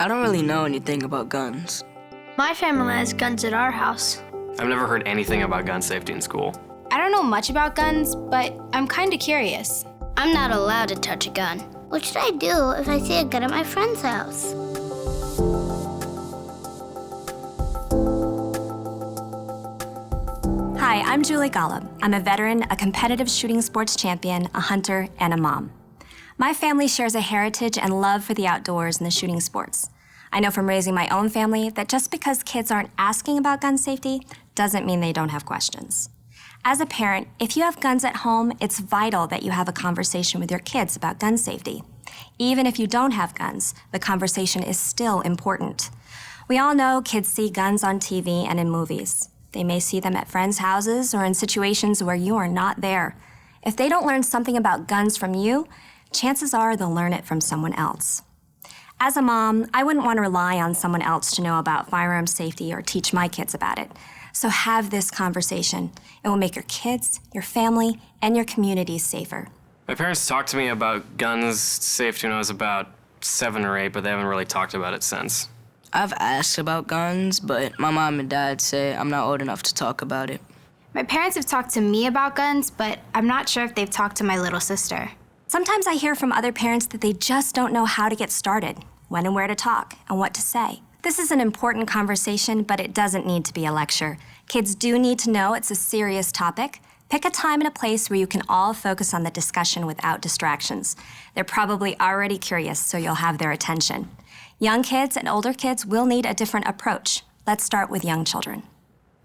I don't really know anything about guns. My family has guns at our house. I've never heard anything about gun safety in school. I don't know much about guns, but I'm kind of curious. I'm not allowed to touch a gun. What should I do if I see a gun at my friend's house? Hi, I'm Julie Golob. I'm a veteran, a competitive shooting sports champion, a hunter, and a mom. My family shares a heritage and love for the outdoors and the shooting sports. I know from raising my own family that just because kids aren't asking about gun safety doesn't mean they don't have questions. As a parent, if you have guns at home, it's vital that you have a conversation with your kids about gun safety. Even if you don't have guns, the conversation is still important. We all know kids see guns on TV and in movies. They may see them at friends' houses or in situations where you are not there. If they don't learn something about guns from you, chances are they'll learn it from someone else. As a mom, I wouldn't want to rely on someone else to know about firearm safety or teach my kids about it. So have this conversation. It will make your kids, your family, and your community safer. My parents talked to me about guns safety when I was about 7 or 8, but they haven't really talked about it since. I've asked about guns, but my mom and dad say I'm not old enough to talk about it. My parents have talked to me about guns, but I'm not sure if they've talked to my little sister. Sometimes I hear from other parents that they just don't know how to get started, when and where to talk, and what to say. This is an important conversation, but it doesn't need to be a lecture. Kids do need to know it's a serious topic. Pick a time and a place where you can all focus on the discussion without distractions. They're probably already curious, so you'll have their attention. Young kids and older kids will need a different approach. Let's start with young children.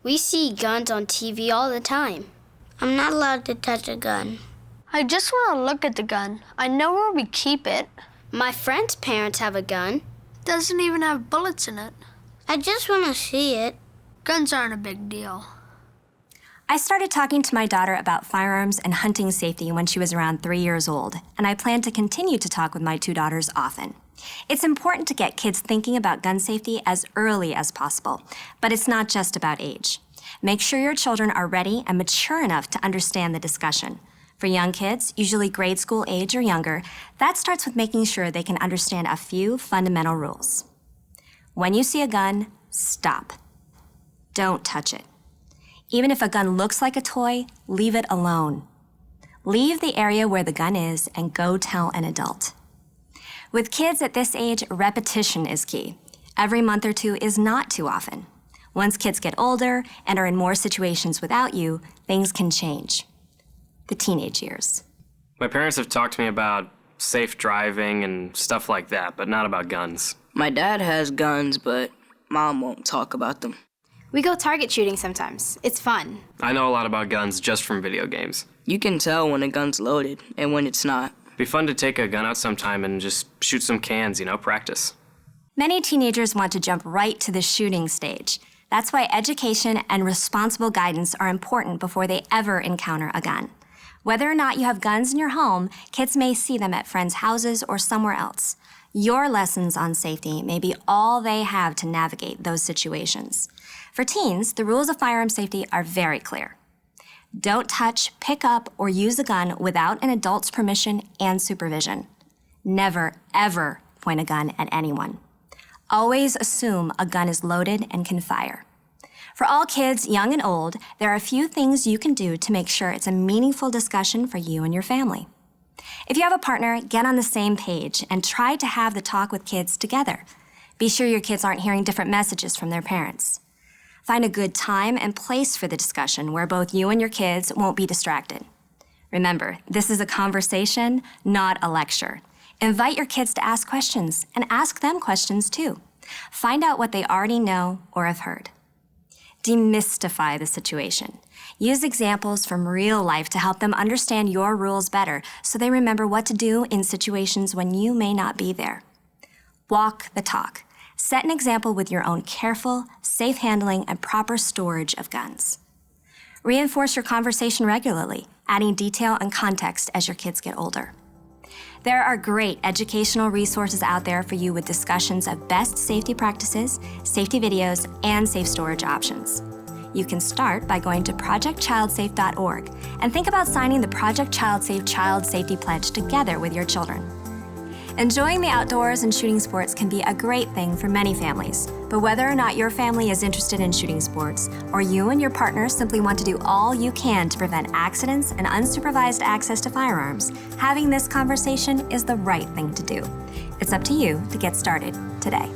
We see guns on TV all the time. I'm not allowed to touch a gun. I just want to look at the gun. I know where we keep it. My friend's parents have a gun. Doesn't even have bullets in it. I just want to see it. Guns aren't a big deal. I started talking to my daughter about firearms and hunting safety when she was around 3 years old, and I plan to continue to talk with my 2 daughters often. It's important to get kids thinking about gun safety as early as possible, but it's not just about age. Make sure your children are ready and mature enough to understand the discussion. For young kids, usually grade school age or younger, that starts with making sure they can understand a few fundamental rules. When you see a gun, stop. Don't touch it. Even if a gun looks like a toy, leave it alone. Leave the area where the gun is and go tell an adult. With kids at this age, repetition is key. Every month or 2 is not too often. Once kids get older and are in more situations without you, things can change. The teenage years. My parents have talked to me about safe driving and stuff like that, but not about guns. My dad has guns, but Mom won't talk about them. We go target shooting sometimes. It's fun. I know a lot about guns just from video games. You can tell when a gun's loaded and when it's not. It'd be fun to take a gun out sometime and just shoot some cans, practice. Many teenagers want to jump right to the shooting stage. That's why education and responsible guidance are important before they ever encounter a gun. Whether or not you have guns in your home, kids may see them at friends' houses or somewhere else. Your lessons on safety may be all they have to navigate those situations. For teens, the rules of firearm safety are very clear. Don't touch, pick up, or use a gun without an adult's permission and supervision. Never, ever point a gun at anyone. Always assume a gun is loaded and can fire. For all kids, young and old, there are a few things you can do to make sure it's a meaningful discussion for you and your family. If you have a partner, get on the same page and try to have the talk with kids together. Be sure your kids aren't hearing different messages from their parents. Find a good time and place for the discussion where both you and your kids won't be distracted. Remember, this is a conversation, not a lecture. Invite your kids to ask questions and ask them questions too. Find out what they already know or have heard. Demystify the situation. Use examples from real life to help them understand your rules better so they remember what to do in situations when you may not be there. Walk the talk. Set an example with your own careful, safe handling, and proper storage of guns. Reinforce your conversation regularly, adding detail and context as your kids get older. There are great educational resources out there for you with discussions of best safety practices, safety videos, and safe storage options. You can start by going to projectchildsafe.org and think about signing the Project ChildSafe Child Safety Pledge together with your children. Enjoying the outdoors and shooting sports can be a great thing for many families. But whether or not your family is interested in shooting sports, or you and your partner simply want to do all you can to prevent accidents and unsupervised access to firearms, having this conversation is the right thing to do. It's up to you to get started today.